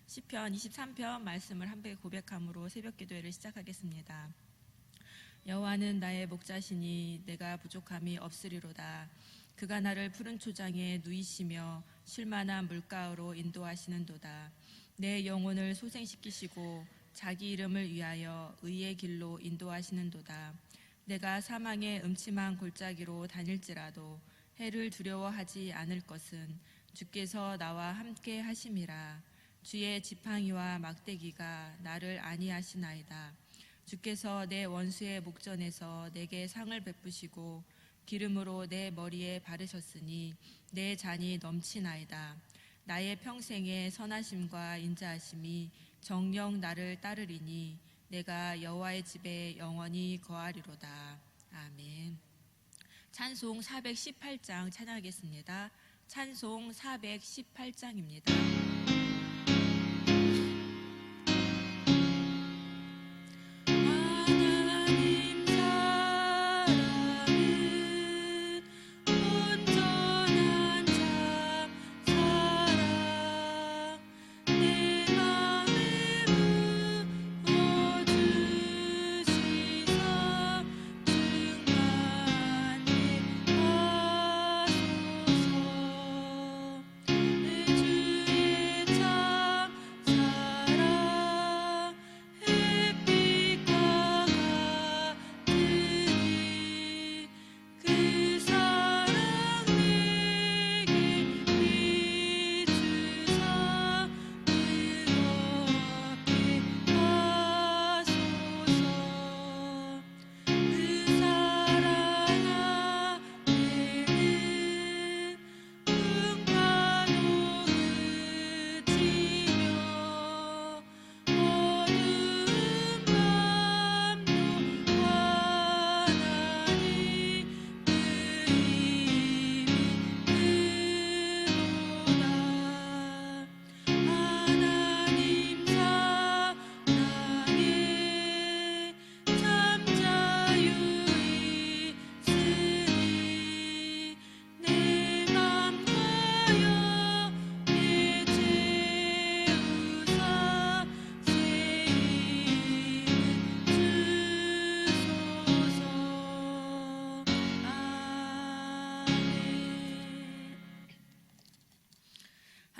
시편 23편 말씀을 함께 고백함으로 새벽기도회를 시작하겠습니다. 여호와는 나의 목자시니 내가 부족함이 없으리로다. 그가 나를 푸른 초장에 누이시며 쉴만한 물가로 인도하시는도다. 내 영혼을 소생시키시고 자기 이름을 위하여 의의 길로 인도하시는도다. 내가 사망의 음침한 골짜기로 다닐지라도 해를 두려워하지 않을 것은 주께서 나와 함께 하심이라. 주의 지팡이와 막대기가 나를 안위하시나이다. 주께서 내 원수의 목전에서 내게 상을 베푸시고 기름으로 내 머리에 바르셨으니 내 잔이 넘치나이다. 나의 평생의 선하심과 인자하심이 정녕 나를 따르리니 내가 여호와의 집에 영원히 거하리로다. 아멘. 찬송 418장 찬양하겠습니다. 찬송 418장입니다.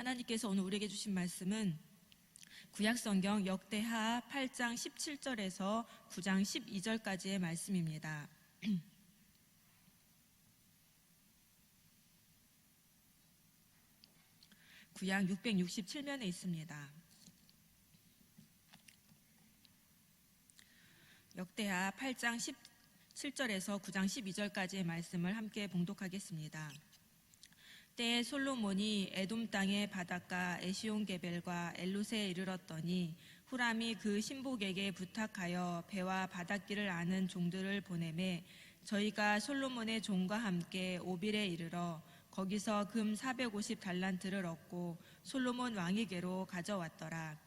하나님께서 오늘 우리에게 주신 말씀은 구약성경 역대하 8장 17절에서 9장 12절까지의 말씀입니다. 구약 667면에 있습니다. 역대하 8장 17절에서 9장 12절까지의 말씀을 함께 봉독하겠습니다. 때에 솔로몬이 에돔 땅의 바닷가 에시온게벨과 엘롯에 이르렀더니 후람이 그 신복에게 부탁하여 배와 바닷길을 아는 종들을 보내매 저희가 솔로몬의 종과 함께 오빌에 이르러 거기서 금 450달란트를 얻고 솔로몬 왕에게로 가져왔더라.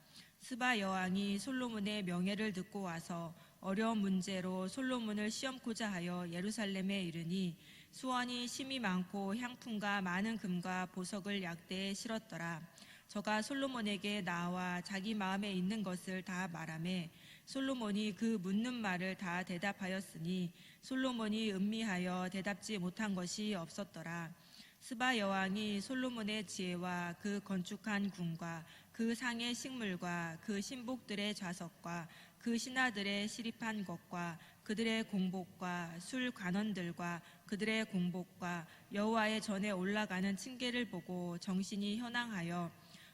스바 여왕이 솔로몬의 명예를 듣고 와서 어려운 문제로 솔로몬을 시험코자 하여 예루살렘에 이르니 수원이 심이 많고 향품과 많은 금과 보석을 약대에 실었더라. 저가 솔로몬에게 나와 자기 마음에 있는 것을 다 말하매 솔로몬이 그 묻는 말을 다 대답하였으니 솔로몬이 음미하여 대답지 못한 것이 없었더라. 스바 여왕이 솔로몬의 지혜와 그 건축한 궁과 그 상의 식물과 그 신복들의 좌석과 그 신하들의 시립한 것과 그들의 공복과 술 관원들과 그들의 공복과 여호와의 전에 올라가는 층계를 보고 정신이 현황하여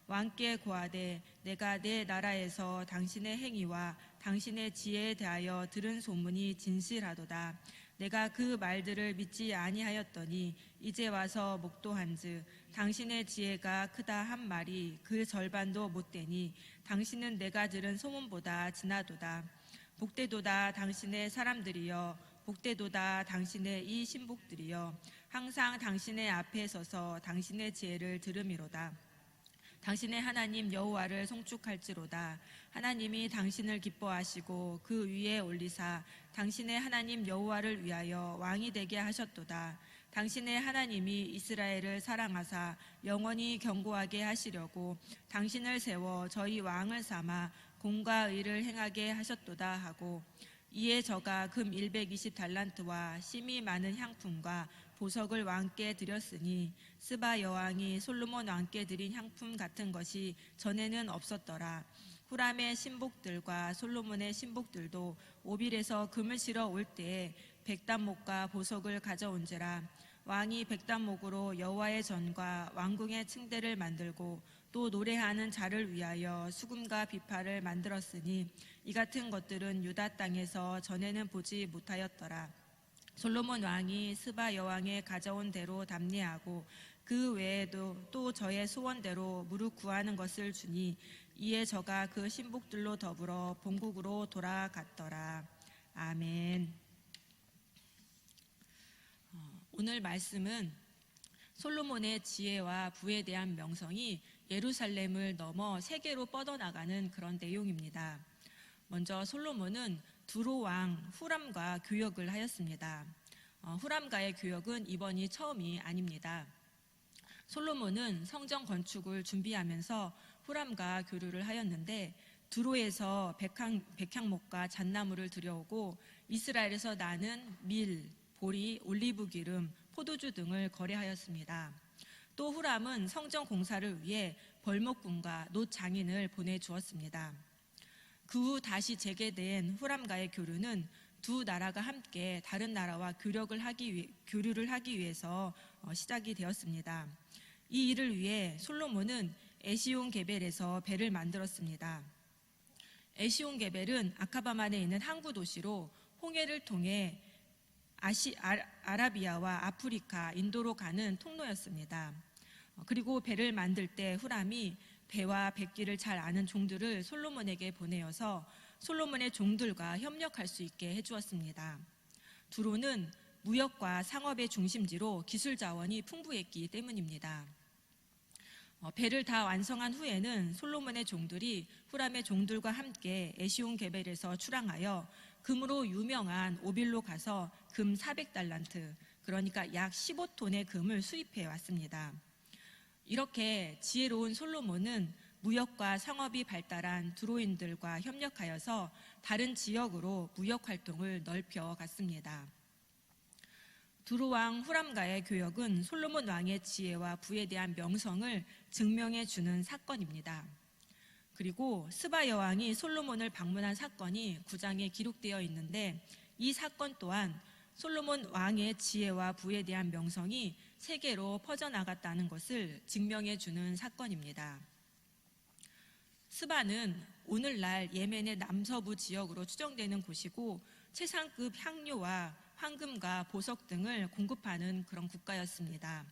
왕께 고하되 내가 내 나라에서 당신의 행위와 당신의 지혜에 대하여 들은 소문이 진실하도다. 내가 그 말들을 믿지 아니하였더니 이제 와서 목도한즉 당신의 지혜가 크다 한 말이 그 절반도 못되니 당신은 내가 들은 소문보다 지나도다. 복되도다 당신의 사람들이여, 복되도다 당신의 이 신복들이여, 항상 당신의 앞에 서서 당신의 지혜를 들음이로다. 당신의 하나님 여호와를 송축할지로다. 하나님이 당신을 기뻐하시고 그 위에 올리사 당신의 하나님 여호와를 위하여 왕이 되게 하셨도다. 당신의 하나님이 이스라엘을 사랑하사 영원히 견고하게 하시려고 당신을 세워 저희 왕을 삼아 공과 의를 행하게 하셨도다 하고, 이에 저가 금 120달란트와 심이 많은 향품과 보석을 왕께 드렸으니 스바 여왕이 솔로몬 왕께 드린 향품 같은 것이 전에는 없었더라. 후람의 신복들과 솔로몬의 신복들도 오빌에서 금을 실어 올 때에 백단목과 보석을 가져온지라. 왕이 백단목으로 여호와의 전과 왕궁의 층대를 만들고 또 노래하는 자를 위하여 수금과 비파를 만들었으니 이 같은 것들은 유다 땅에서 전에는 보지 못하였더라. 솔로몬 왕이 스바 여왕에 가져온 대로 답례하고 그 외에도 또 저의 소원대로 무릇 구하는 것을 주니, 이에 저가 그 신복들로 더불어 본국으로 돌아갔더라. 아멘. 오늘 말씀은 솔로몬의 지혜와 부에 대한 명성이 예루살렘을 넘어 세계로 뻗어나가는 그런 내용입니다. 먼저 솔로몬은 두로 왕 후람과 교역을 하였습니다. 후람과의 교역은 이번이 처음이 아닙니다. 솔로몬은 성전 건축을 준비하면서 후람과 교류를 하였는데, 두로에서 백향목과 잣나무를 들여오고 이스라엘에서 나는 밀, 보리, 올리브 기름, 포도주 등을 거래하였습니다. 또 후람은 성전 공사를 위해 벌목꾼과 놋 장인을 보내주었습니다. 그 후 다시 재개된 후람과의 교류는 두 나라가 함께 다른 나라와 교류를 하기 위해서 시작이 되었습니다. 이 일을 위해 솔로몬은 에시온 게벨에서 배를 만들었습니다. 에시온 게벨은 아카바만에 있는 항구 도시로 홍해를 통해 아라비아와 아프리카, 인도로 가는 통로였습니다. 그리고 배를 만들 때 후람이 배와 백기를 잘 아는 종들을 솔로몬에게 보내어서 솔로몬의 종들과 협력할 수 있게 해주었습니다. 두로는 무역과 상업의 중심지로 기술 자원이 풍부했기 때문입니다. 배를 다 완성한 후에는 솔로몬의 종들이 후람의 종들과 함께 에시온 게벨에서 출항하여 금으로 유명한 오빌로 가서 금 400달란트, 그러니까 약 15톤의 금을 수입해 왔습니다. 이렇게 지혜로운 솔로몬은 무역과 상업이 발달한 두로인들과 협력하여서 다른 지역으로 무역 활동을 넓혀 갔습니다. 두로왕 후람과의 교역은 솔로몬 왕의 지혜와 부에 대한 명성을 증명해 주는 사건입니다. 그리고 스바 여왕이 솔로몬을 방문한 사건이 9장에 기록되어 있는데, 이 사건 또한 솔로몬 왕의 지혜와 부에 대한 명성이 세계로 퍼져나갔다는 것을 증명해 주는 사건입니다. 스바는 오늘날 예멘의 남서부 지역으로 추정되는 곳이고, 최상급 향료와 황금과 보석 등을 공급하는 그런 국가였습니다.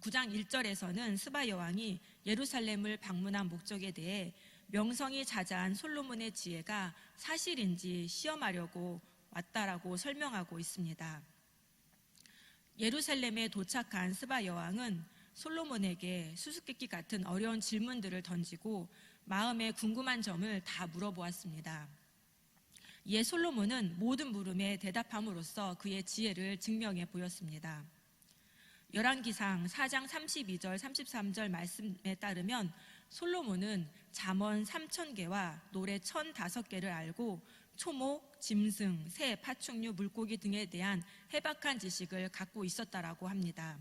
9장 1절에서는 스바 여왕이 예루살렘을 방문한 목적에 대해 명성이 자자한 솔로몬의 지혜가 사실인지 시험하려고 왔다라고 설명하고 있습니다. 예루살렘에 도착한 스바 여왕은 솔로몬에게 수수께끼 같은 어려운 질문들을 던지고 마음에 궁금한 점을 다 물어보았습니다. 이에 솔로몬은 모든 물음에 대답함으로써 그의 지혜를 증명해 보였습니다. 열왕기상 4장 32절 33절 말씀에 따르면 솔로몬은 잠언 3000개와 노래 1005개를 알고 초목, 짐승, 새, 파충류, 물고기 등에 대한 해박한 지식을 갖고 있었다라고 합니다.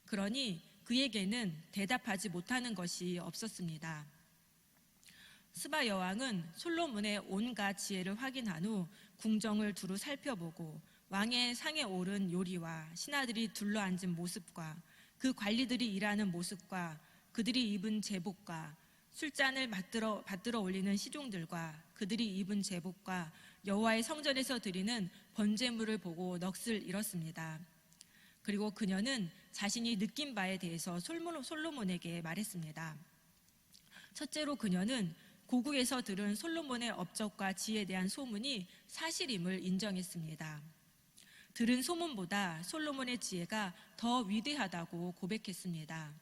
그러니 그에게는 대답하지 못하는 것이 없었습니다. 스바 여왕은 솔로몬의 온갖 지혜를 확인한 후 궁정을 두루 살펴보고 왕의 상에 오른 요리와 신하들이 둘러앉은 모습과 그 관리들이 일하는 모습과 그들이 입은 제복과 술잔을 받들어 올리는 시종들과 그들이 입은 제복과 여호와의 성전에서 드리는 번제물을 보고 넋을 잃었습니다. 그리고 그녀는 자신이 느낀 바에 대해서 솔로몬에게 말했습니다. 첫째로 그녀는 고국에서 들은 솔로몬의 업적과 지혜에 대한 소문이 사실임을 인정했습니다. 들은 소문보다 솔로몬의 지혜가 더 위대하다고 고백했습니다.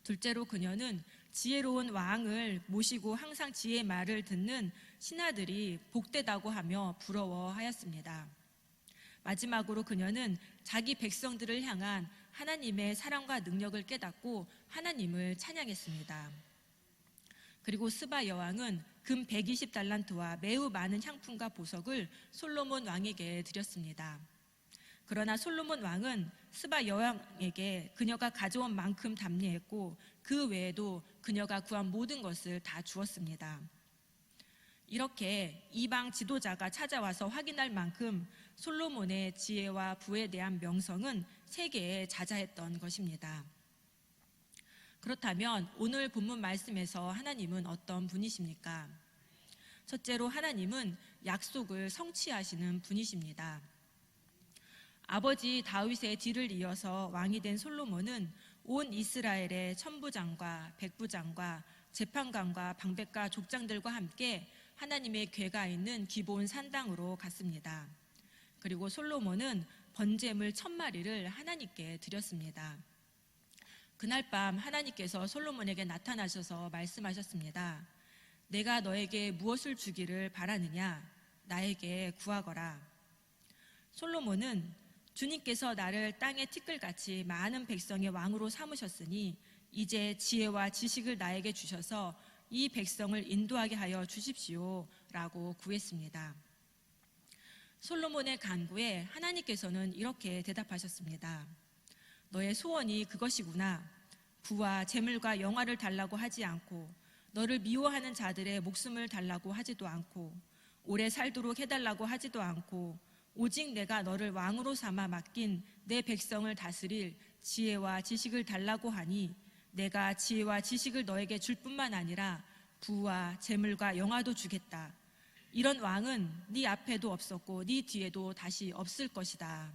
둘째로 그녀는 지혜로운 왕을 모시고 항상 지혜의 말을 듣는 신하들이 복되다고 하며 부러워하였습니다. 마지막으로 그녀는 자기 백성들을 향한 하나님의 사랑과 능력을 깨닫고 하나님을 찬양했습니다. 그리고 스바 여왕은 금 120달란트와 매우 많은 향품과 보석을 솔로몬 왕에게 드렸습니다. 그러나 솔로몬 왕은 스바 여왕에게 그녀가 가져온 만큼 담례했고 그 외에도 그녀가 구한 모든 것을 다 주었습니다. 이렇게 이방 지도자가 찾아와서 확인할 만큼 솔로몬의 지혜와 부에 대한 명성은 세계에 자자했던 것입니다. 그렇다면 오늘 본문 말씀에서 하나님은 어떤 분이십니까? 첫째로 하나님은 약속을 성취하시는 분이십니다. 아버지 다윗의 뒤를 이어서 왕이 된 솔로몬은 온 이스라엘의 천부장과 백부장과 재판관과 방백과 족장들과 함께 하나님의 궤가 있는 기브온 산당으로 갔습니다. 그리고 솔로몬은 번제물 1000마리를 하나님께 드렸습니다. 그날 밤 하나님께서 솔로몬에게 나타나셔서 말씀하셨습니다. 내가 너에게 무엇을 주기를 바라느냐? 나에게 구하거라. 솔로몬은 주님께서 나를 땅의 티끌같이 많은 백성의 왕으로 삼으셨으니 이제 지혜와 지식을 나에게 주셔서 이 백성을 인도하게 하여 주십시오 라고 구했습니다. 솔로몬의 간구에 하나님께서는 이렇게 대답하셨습니다. 너의 소원이 그것이구나. 부와 재물과 영화를 달라고 하지 않고 너를 미워하는 자들의 목숨을 달라고 하지도 않고 오래 살도록 해달라고 하지도 않고 오직 내가 너를 왕으로 삼아 맡긴 내 백성을 다스릴 지혜와 지식을 달라고 하니 내가 지혜와 지식을 너에게 줄 뿐만 아니라 부와 재물과 영화도 주겠다. 이런 왕은 네 앞에도 없었고 네 뒤에도 다시 없을 것이다.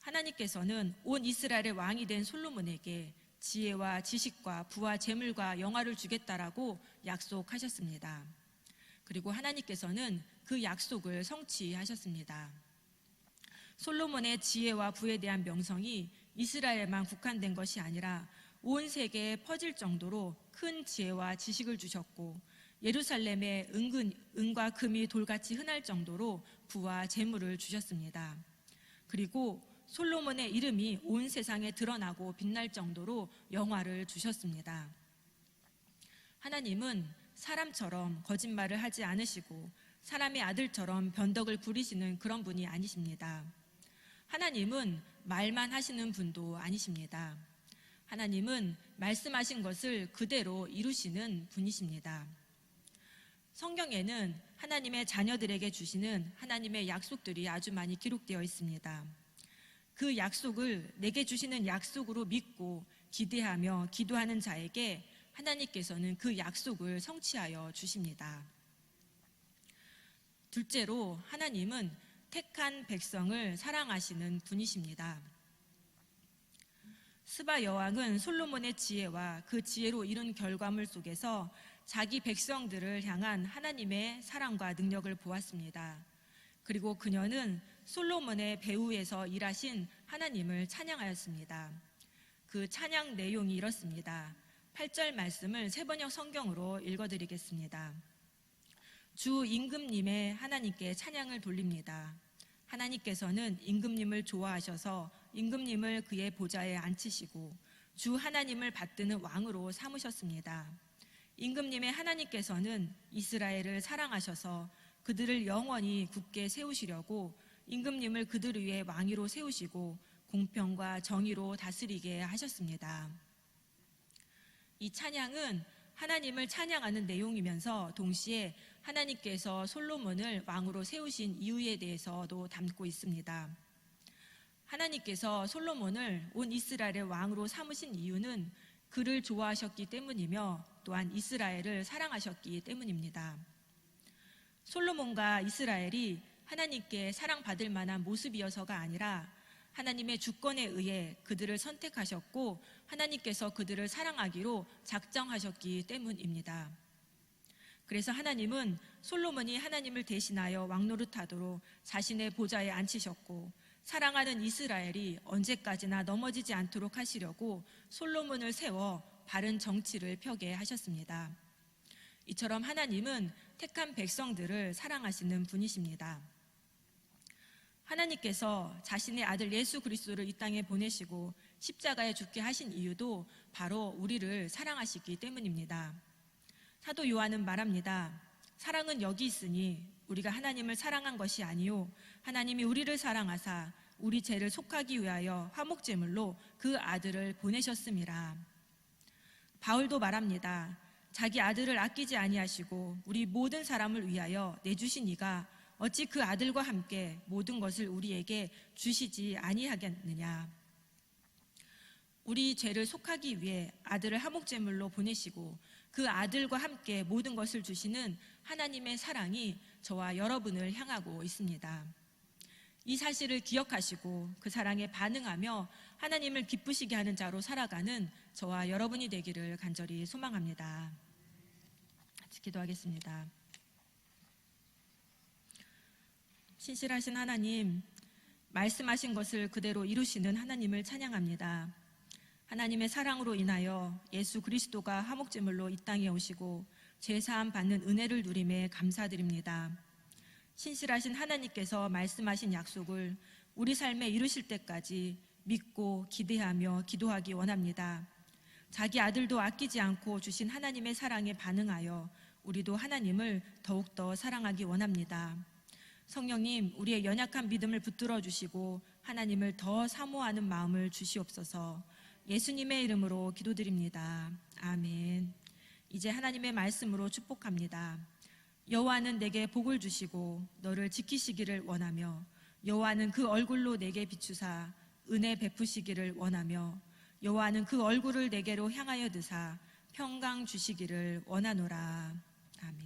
하나님께서는 온 이스라엘의 왕이 된 솔로몬에게 지혜와 지식과 부와 재물과 영화를 주겠다라고 약속하셨습니다. 그리고 하나님께서는 그 약속을 성취하셨습니다. 솔로몬의 지혜와 부에 대한 명성이 이스라엘에만 국한된 것이 아니라 온 세계에 퍼질 정도로 큰 지혜와 지식을 주셨고 예루살렘에 은과 금이 돌같이 흔할 정도로 부와 재물을 주셨습니다. 그리고 솔로몬의 이름이 온 세상에 드러나고 빛날 정도로 영화를 주셨습니다. 하나님은 사람처럼 거짓말을 하지 않으시고 사람의 아들처럼 변덕을 부리시는 그런 분이 아니십니다. 하나님은 말만 하시는 분도 아니십니다. 하나님은 말씀하신 것을 그대로 이루시는 분이십니다. 성경에는 하나님의 자녀들에게 주시는 하나님의 약속들이 아주 많이 기록되어 있습니다. 그 약속을 내게 주시는 약속으로 믿고 기대하며 기도하는 자에게 하나님께서는 그 약속을 성취하여 주십니다. 둘째로 하나님은 택한 백성을 사랑하시는 분이십니다. 스바 여왕은 솔로몬의 지혜와 그 지혜로 이룬 결과물 속에서 자기 백성들을 향한 하나님의 사랑과 능력을 보았습니다. 그리고 그녀는 솔로몬의 배후에서 일하신 하나님을 찬양하였습니다. 그 찬양 내용이 이렇습니다. 8절 말씀을 세번역 성경으로 읽어드리겠습니다. 주 임금님의 하나님께 찬양을 돌립니다. 하나님께서는 임금님을 좋아하셔서 임금님을 그의 보좌에 앉히시고 주 하나님을 받드는 왕으로 삼으셨습니다. 임금님의 하나님께서는 이스라엘을 사랑하셔서 그들을 영원히 굳게 세우시려고 임금님을 그들 위에 왕위로 세우시고 공평과 정의로 다스리게 하셨습니다. 이 찬양은 하나님을 찬양하는 내용이면서 동시에 하나님께서 솔로몬을 왕으로 세우신 이유에 대해서도 담고 있습니다. 하나님께서 솔로몬을 온 이스라엘의 왕으로 삼으신 이유는 그를 좋아하셨기 때문이며 또한 이스라엘을 사랑하셨기 때문입니다. 솔로몬과 이스라엘이 하나님께 사랑받을 만한 모습이어서가 아니라 하나님의 주권에 의해 그들을 선택하셨고 하나님께서 그들을 사랑하기로 작정하셨기 때문입니다. 그래서 하나님은 솔로몬이 하나님을 대신하여 왕노릇하도록 자신의 보좌에 앉히셨고 사랑하는 이스라엘이 언제까지나 넘어지지 않도록 하시려고 솔로몬을 세워 바른 정치를 펴게 하셨습니다. 이처럼 하나님은 택한 백성들을 사랑하시는 분이십니다. 하나님께서 자신의 아들 예수 그리스도를 이 땅에 보내시고 십자가에 죽게 하신 이유도 바로 우리를 사랑하시기 때문입니다. 사도 요한은 말합니다. 사랑은 여기 있으니 우리가 하나님을 사랑한 것이 아니요 하나님이 우리를 사랑하사 우리 죄를 속하기 위하여 화목제물로 그 아들을 보내셨음이라. 바울도 말합니다. 자기 아들을 아끼지 아니하시고 우리 모든 사람을 위하여 내주신 이가 어찌 그 아들과 함께 모든 것을 우리에게 주시지 아니하겠느냐. 우리 죄를 속하기 위해 아들을 화목제물로 보내시고 그 아들과 함께 모든 것을 주시는 하나님의 사랑이 저와 여러분을 향하고 있습니다. 이 사실을 기억하시고 그 사랑에 반응하며 하나님을 기쁘시게 하는 자로 살아가는 저와 여러분이 되기를 간절히 소망합니다. 같이 기도하겠습니다. 신실하신 하나님, 말씀하신 것을 그대로 이루시는 하나님을 찬양합니다. 하나님의 사랑으로 인하여 예수 그리스도가 화목제물로 이 땅에 오시고 죄사함 받는 은혜를 누림에 감사드립니다. 신실하신 하나님께서 말씀하신 약속을 우리 삶에 이루실 때까지 믿고 기대하며 기도하기 원합니다. 자기 아들도 아끼지 않고 주신 하나님의 사랑에 반응하여 우리도 하나님을 더욱더 사랑하기 원합니다. 성령님, 우리의 연약한 믿음을 붙들어 주시고 하나님을 더 사모하는 마음을 주시옵소서. 예수님의 이름으로 기도드립니다. 아멘. 이제 하나님의 말씀으로 축복합니다. 여호와는 내게 복을 주시고 너를 지키시기를 원하며 여호와는 그 얼굴로 내게 비추사 은혜 베푸시기를 원하며 여호와는 그 얼굴을 내게로 향하여 드사 평강 주시기를 원하노라. 아멘.